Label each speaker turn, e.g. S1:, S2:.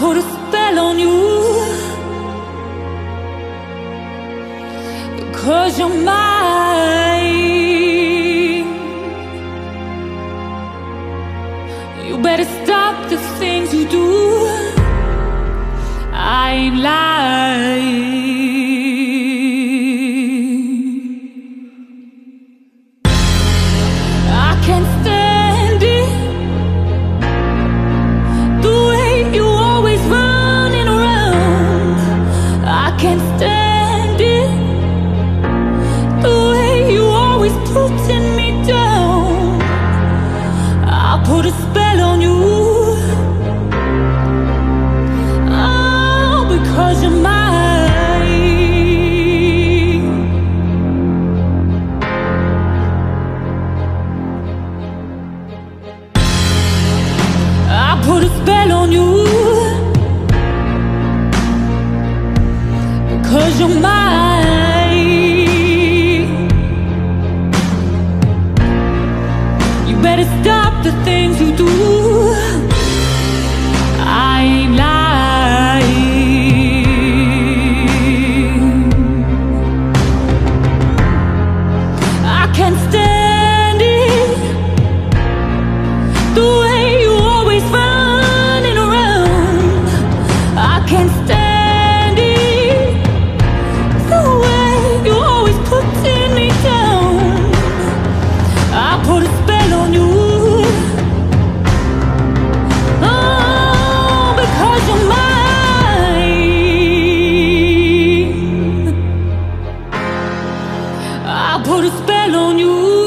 S1: put a spell on you, because you're mine. You better stop the things you do. I ain't lying. I can't stand it, the way you always running around. I can't stand it, the way you always putting me down. I'll put a spell on you, oh, because you're mine. I'll put a spell on you, because you're mine. You better stop the things you do. I ain't lying. I can't stand it, the way you always running around. I can't stand it, the way you always putting me down. I put a spell on you, oh, because you're mine. I put a spell on you.